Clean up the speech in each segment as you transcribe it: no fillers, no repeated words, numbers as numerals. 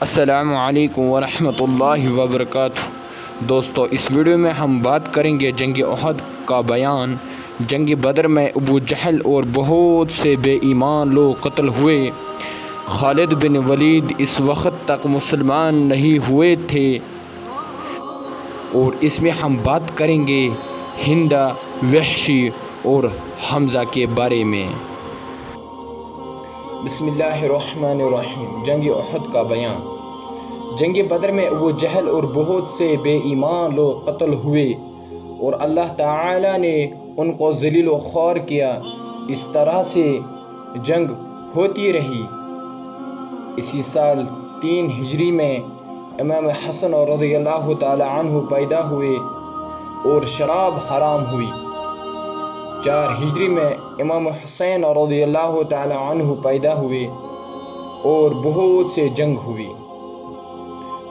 السلام علیکم ورحمۃ اللہ وبرکاتہ۔ دوستو، اس ویڈیو میں ہم بات کریں گے جنگ احد کا بیان۔ جنگ بدر میں ابو جہل اور بہت سے بے ایمان لوگ قتل ہوئے۔ خالد بن ولید اس وقت تک مسلمان نہیں ہوئے تھے، اور اس میں ہم بات کریں گے ہندہ، وحشی اور حمزہ کے بارے میں۔ بسم اللہ الرحمن الرحیم۔ جنگ احد کا بیان۔ جنگ بدر میں ابو جہل اور بہت سے بے ایمان لوگ قتل ہوئے، اور اللہ تعالی نے ان کو ذلیل و خوار کیا۔ اس طرح سے جنگ ہوتی رہی۔ اسی سال 3 ہجری میں امام حسن رضی اللہ تعالی عنہ پیدا ہوئے اور شراب حرام ہوئی۔ 4 ہجری میں امام حسین رضی اللہ تعالی عنہ پیدا ہوئے اور بہت سے جنگ ہوئی۔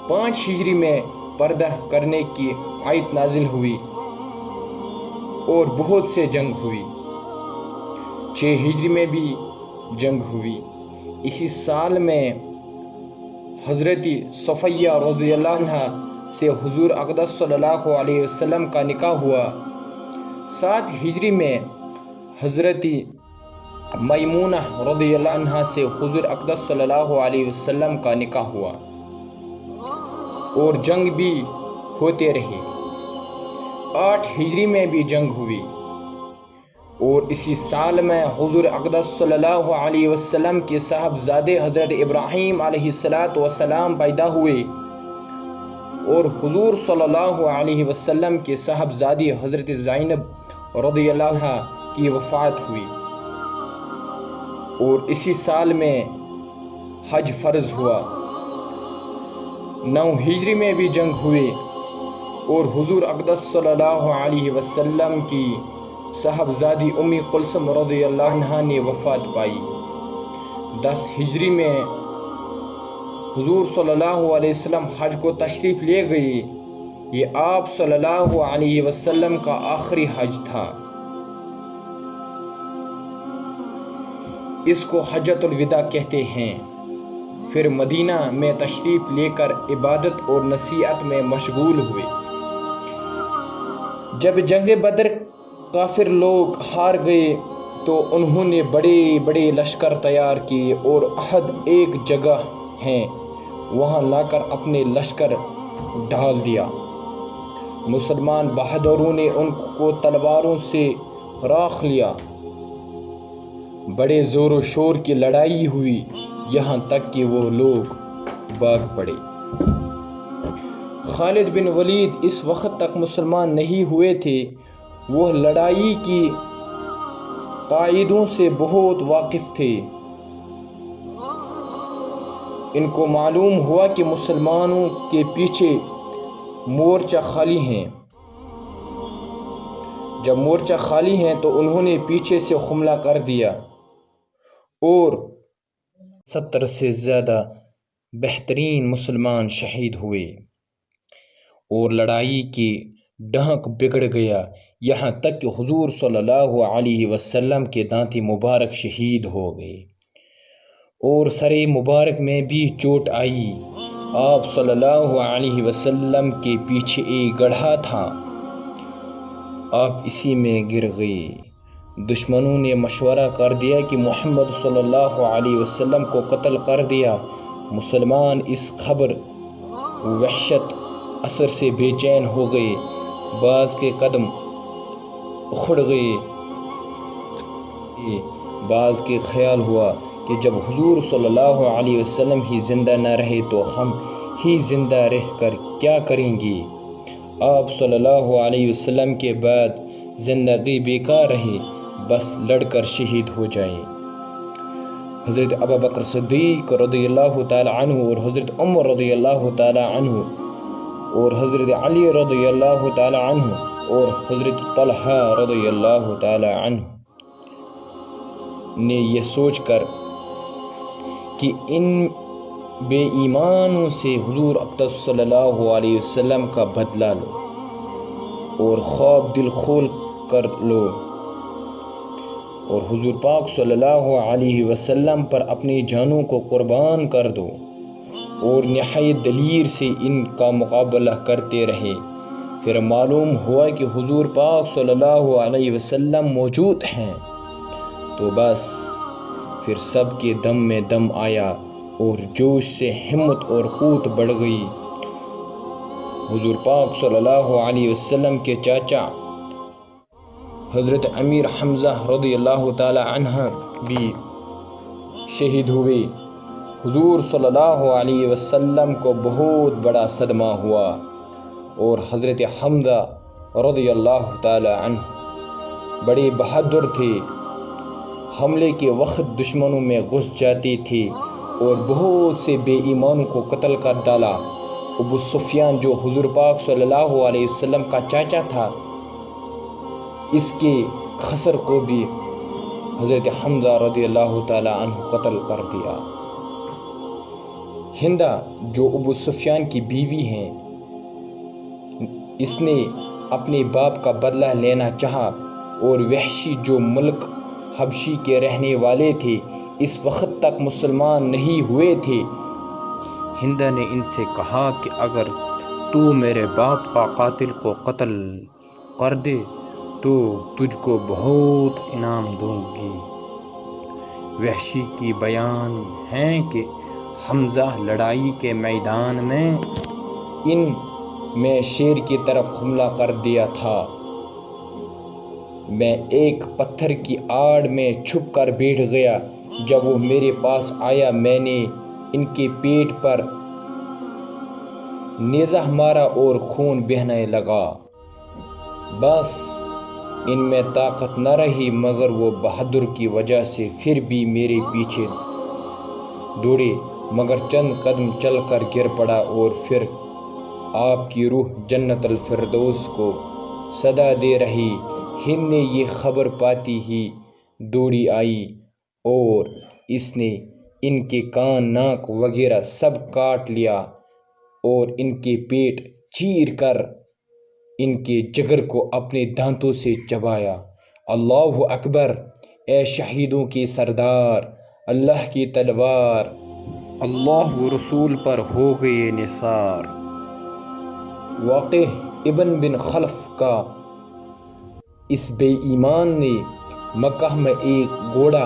5 ہجری میں پردہ کرنے کی آیت نازل ہوئی اور بہت سے جنگ ہوئی۔ 6 ہجری میں بھی جنگ ہوئی۔ اسی سال میں حضرت صفیہ رضی اللہ عنہ سے حضور اقدس صلی اللہ علیہ وسلم کا نکاح ہوا۔ 7 ہجری میں حضرت میمونہ رضی اللہ عنہ سے حضور اقدس صلی اللہ علیہ وسلم کا نکاح ہوا، اور جنگ بھی ہوتے رہے۔ 8 ہجری میں بھی جنگ ہوئی، اور اسی سال میں حضور اقدس صلی اللہ علیہ وسلم کے صاحبزادے حضرت ابراہیم علیہ السلام پیدا ہوئے، اور حضور صلی اللہ علیہ وسلم کے صاحبزادی حضرت زینب رضی اللہ عنہ کی وفات ہوئی، اور اسی سال میں حج فرض ہوا۔ 9 ہجری میں بھی جنگ ہوئے، اور حضور اقدس صلی اللہ علیہ وسلم کی صاحبزادی ام کلثوم رضی اللہ عنہا نے وفات پائی۔ 10 ہجری میں حضور صلی اللہ علیہ وسلم حج کو تشریف لے گئے۔ یہ آپ صلی اللہ علیہ وسلم کا آخری حج تھا۔ اس کو حجۃ الوداع کہتے ہیں۔ پھر مدینہ میں تشریف لے کر عبادت اور نصیحت میں مشغول ہوئے۔ جب جنگ بدر کافر لوگ ہار گئے تو انہوں نے بڑے بڑے لشکر تیار کیے، اور احد ایک جگہ ہے وہاں لا کر اپنے لشکر ڈال دیا۔ مسلمان بہادروں نے ان کو تلواروں سے راکھ لیا۔ بڑے زور و شور کی لڑائی ہوئی، یہاں تک کہ وہ لوگ بھاگ پڑے۔ خالد بن ولید اس وقت تک مسلمان نہیں ہوئے تھے۔ وہ لڑائی کی قاعدوں سے بہت واقف تھے۔ ان کو معلوم ہوا کہ مسلمانوں کے پیچھے مورچہ خالی ہیں۔ جب مورچہ خالی ہیں تو انہوں نے پیچھے سے حملہ کر دیا، اور 70 سے زیادہ بہترین مسلمان شہید ہوئے، اور لڑائی کی ڈھانک بگڑ گیا، یہاں تک کہ حضور صلی اللہ علیہ وسلم کے دانت مبارک شہید ہو گئے، اور سر مبارک میں بھی چوٹ آئی۔ آپ صلی اللہ علیہ وسلم کے پیچھے ایک گڑھا تھا، آپ اسی میں گر گئے۔ دشمنوں نے مشورہ کر دیا کہ محمد صلی اللہ علیہ وسلم کو قتل کر دیا۔ مسلمان اس خبر وحشت اثر سے بے چین ہو گئے، بعض کے قدم اکھڑ گئے، بعض کے خیال ہوا کہ جب حضور صلی اللہ علیہ وسلم ہی زندہ نہ رہے تو ہم ہی زندہ رہ کر کیا کریں گے؟ آپ صلی اللہ علیہ وسلم کے بعد زندگی بیکار رہے، بس لڑ کر شہید ہو جائیں۔ حضرت ابوبکر صدیق رضی اللہ تعالی عنہ، اور حضرت عمر رضی اللہ تعالی عنہ، اور حضرت علی رضی اللہ تعالی عنہ، اور حضرت طلحہ رضی اللہ تعالی عنہ نے یہ سوچ کر کہ ان بے ایمانوں سے حضور اقدس صلی اللہ علیہ وسلم کا بدلہ لو، اور خواب دل کھول کر لو، اور حضور پاک صلی اللہ علیہ وسلم پر اپنی جانوں کو قربان کر دو، اور نہایت دلیر سے ان کا مقابلہ کرتے رہے۔ پھر معلوم ہوا کہ حضور پاک صلی اللہ علیہ وسلم موجود ہیں، تو بس پھر سب کے دم میں دم آیا اور جوش سے ہمت اور قوت بڑھ گئی۔ حضور پاک صلی اللہ علیہ وسلم کے چاچا حضرت امیر حمزہ رضی اللہ تعالی عنہ بھی شہید ہوئے۔ حضور صلی اللہ علیہ وسلم کو بہت بڑا صدمہ ہوا اور حضرت حمزہ رضی اللہ تعالی عنہ بڑے بہادر تھے، حملے کے وقت دشمنوں میں گھس جاتے تھے اور بہت سے بے ایمانوں کو قتل کر ڈالا۔ ابو سفیان جو حضور پاک صلی اللہ علیہ وسلم کا چاچا تھا، اس کے خسر کو بھی حضرت حمزہ رضی اللہ تعالی عنہ قتل کر دیا۔ ہندہ جو ابو سفیان کی بیوی ہیں، اس نے اپنے باپ کا بدلہ لینا چاہا اور وحشی جو ملک حبشی کے رہنے والے تھے، اس وقت تک مسلمان نہیں ہوئے تھے۔ ہندہ نے ان سے کہا کہ اگر تو میرے باپ کا قاتل کو قتل کر دے تو تجھ کو بہت انعام دوں گی۔ وحشی کی بیان ہے کہ حمزہ لڑائی کے میدان میں ان میں شیر کی طرف حملہ کر دیا تھا۔ میں ایک پتھر کی آڑ میں چھپ کر بیٹھ گیا۔ جب وہ میرے پاس آیا، میں نے ان کے پیٹ پر نیزہ مارا اور خون بہنے لگا۔ بس ان میں طاقت نہ رہی، مگر وہ بہادر کی وجہ سے پھر بھی میرے پیچھے دوڑے، مگر چند قدم چل کر گر پڑا اور پھر آپ کی روح جنت الفردوس کو صدا دے رہی۔ ہند نے یہ خبر پاتی ہی دوڑی آئی اور اس نے ان کے کان، ناک وغیرہ سب کاٹ لیا اور ان کے پیٹ چیر کر ان کے جگر کو اپنے دانتوں سے چبایا۔ اللہ اکبر! اے شہیدوں کے سردار، اللہ کی تلوار اللہ و رسول پر ہو گئے نثار۔ واقع ابن بن خلف کا اس بے ایمان نے مکہ میں ایک گھوڑا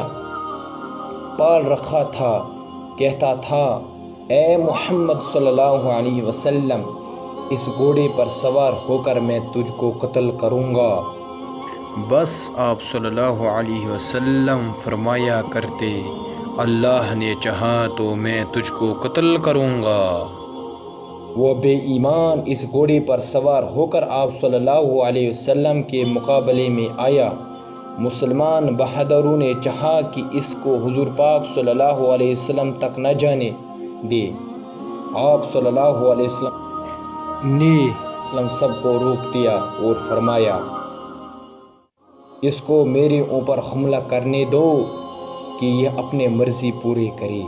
پال رکھا تھا، کہتا تھا اے محمد صلی اللہ علیہ وسلم، اس گھوڑے پر سوار ہو کر میں تجھ کو قتل کروں گا۔ بس آپ صلی اللہ علیہ وسلم فرمایا کرتے، اللہ نے چاہا تو میں تجھ کو قتل کروں گا۔ وہ بے ایمان اس گھوڑے پر سوار ہو کر آپ صلی اللہ علیہ وسلم کے مقابلے میں آیا۔ مسلمان بہادروں نے چاہا کہ اس کو حضور پاک صلی اللہ علیہ وسلم تک نہ جانے دے۔ آپ صلی اللہ علیہ وسلم نے سب کو روک دیا اور فرمایا، اس کو میرے اوپر حملہ کرنے دو کہ یہ اپنے مرضی پوری کرے۔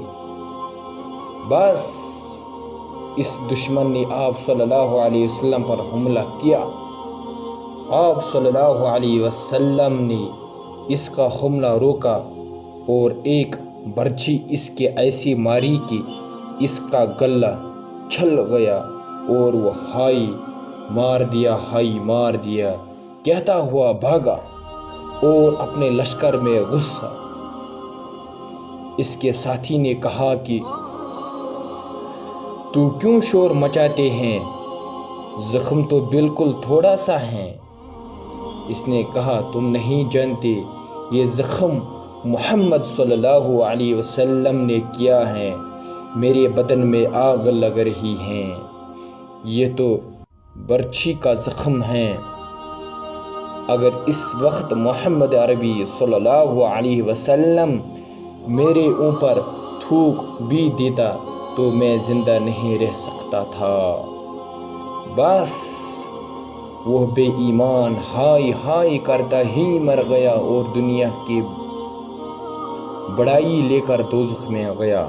بس اس دشمن نے آپ صلی اللہ علیہ وسلم پر حملہ کیا۔ آپ صلی اللہ علیہ وسلم نے اس کا حملہ روکا اور ایک برچھی اس کے ایسی ماری کہ اس کا گلا چھل گیا اور وہ ہائی مار دیا، ہائی مار دیا کہتا ہوا بھاگا اور اپنے لشکر میں غصہ۔ اس کے ساتھی نے کہا کہ تو کیوں شور مچاتے ہیں؟ زخم تو بالکل تھوڑا سا ہے۔ اس نے کہا تم نہیں جانتے، یہ زخم محمد صلی اللہ علیہ وسلم نے کیا ہے، میرے بدن میں آگ لگ رہی ہے، یہ تو برچھی کا زخم ہے۔ اگر اس وقت محمد عربی صلی اللہ علیہ وسلم میرے اوپر تھوک بھی دیتا تو میں زندہ نہیں رہ سکتا تھا۔ بس وہ بے ایمان ہائی ہائی کرتا ہی مر گیا اور دنیا کی بڑائی لے کر دوزخ میں گیا۔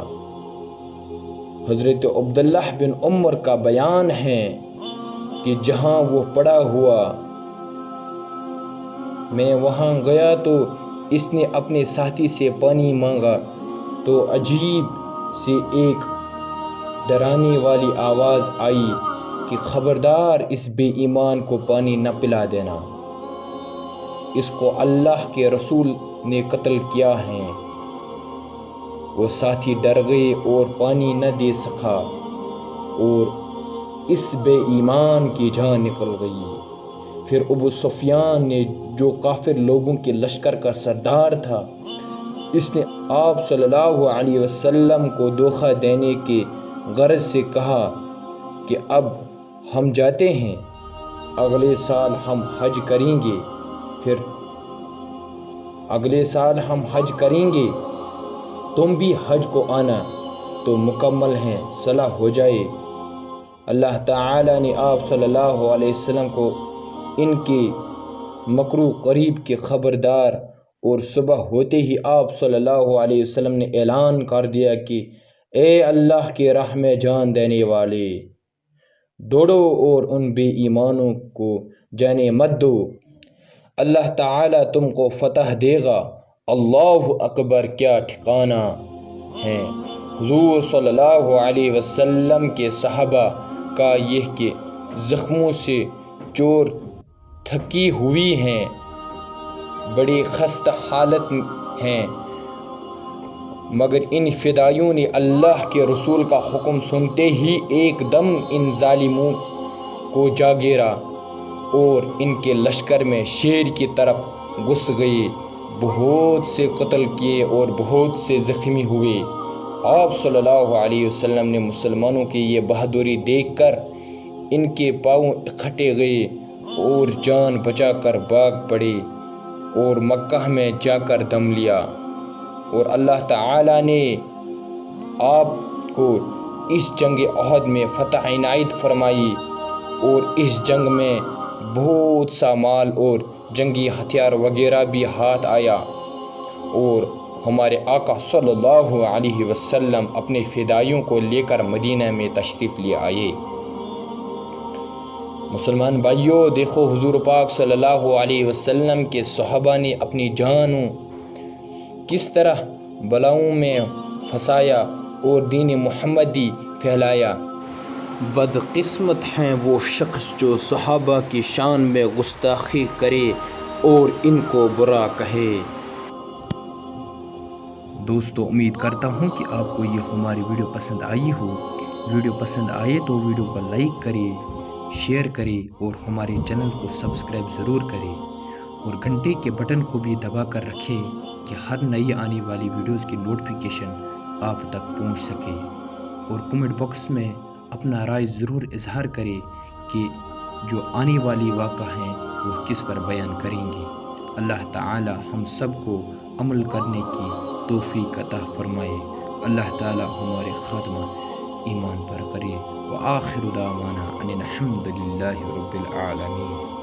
حضرت عبداللہ بن عمر کا بیان ہے کہ جہاں وہ پڑا ہوا میں وہاں گیا تو اس نے اپنے ساتھی سے پانی مانگا تو عجیب سے ایک ڈرانے والی آواز آئی کہ خبردار اس بے ایمان کو پانی نہ پلا دینا، اس کو اللہ کے رسول نے قتل کیا ہے۔ وہ ساتھی ڈر گئے اور پانی نہ دے سکا اور اس بے ایمان کی جان نکل گئی۔ پھر ابو سفیان نے، جو کافر لوگوں کے لشکر کا سردار تھا، اس نے آپ صلی اللہ علیہ وسلم کو دھوکہ دینے کے غرض سے کہا کہ اب ہم جاتے ہیں، اگلے سال ہم حج کریں گے، تم بھی حج کو آنا تو مکمل ہیں، صلح ہو جائے۔ اللہ تعالی نے آپ صلی اللہ علیہ وسلم کو ان کے مکرو قریب کے خبردار، اور صبح ہوتے ہی آپ صلی اللہ علیہ وسلم نے اعلان کر دیا کہ اے اللہ کے راہ میں جان دینے والے، دوڑو اور ان بے ایمانوں کو جانے مت دو، اللہ تعالیٰ تم کو فتح دے گا۔ اللہ اکبر، کیا ٹھکانہ ہے حضور صلی اللہ علیہ وسلم کے صحابہ کا یہ کہ زخموں سے چور تھکی ہوئی ہیں، بڑی خستہ حالت ہیں، مگر ان فدائیوں نے اللہ کے رسول کا حکم سنتے ہی ایک دم ان ظالموں کو جا گھیرا اور ان کے لشکر میں شیر کی طرف گھس گئے، بہت سے قتل کیے اور بہت سے زخمی ہوئے۔ آپ صلی اللہ علیہ وسلم نے مسلمانوں کی یہ بہادری دیکھ کر ان کے پاؤں اکھٹے گئے اور جان بچا کر بھاگ پڑے اور مکہ میں جا کر دم لیا، اور اللہ تعالی نے آپ کو اس جنگ احد میں فتح عنایت فرمائی، اور اس جنگ میں بہت سا مال اور جنگی ہتھیار وغیرہ بھی ہاتھ آیا، اور ہمارے آقا صلی اللہ علیہ وسلم اپنے فدائیوں کو لے کر مدینہ میں تشریف لے آئے۔ مسلمان بھائیوں، دیکھو حضور پاک صلی اللہ علیہ وسلم کے صحابہ نے اپنی جانوں کس طرح بلاؤں میں پھنسایا اور دین محمدی پھیلایا۔ بدقسمت ہیں وہ شخص جو صحابہ کی شان میں گستاخی کرے اور ان کو برا کہے۔ دوستو، امید کرتا ہوں کہ آپ کو یہ ہماری ویڈیو پسند آئی ہو۔ ویڈیو پسند آئے تو ویڈیو کو لائک کرے، شیئر کرے اور ہمارے چینل کو سبسکرائب ضرور کرے، اور گھنٹے کے بٹن کو بھی دبا کر رکھے کہ ہر نئی آنے والی ویڈیوز کی نوٹیفیکیشن آپ تک پہنچ سکے، اور کمنٹ باکس میں اپنا رائے ضرور اظہار کرے کہ جو آنے والی واقعہ ہیں وہ کس پر بیان کریں گے۔ اللہ تعالی ہم سب کو عمل کرنے کی توفیق عطا فرمائے۔ اللہ تعالی ہمارے خاتمہ ایمان پر کرے۔ وآخر دعوانا ان الحمد للہ رب العالمین۔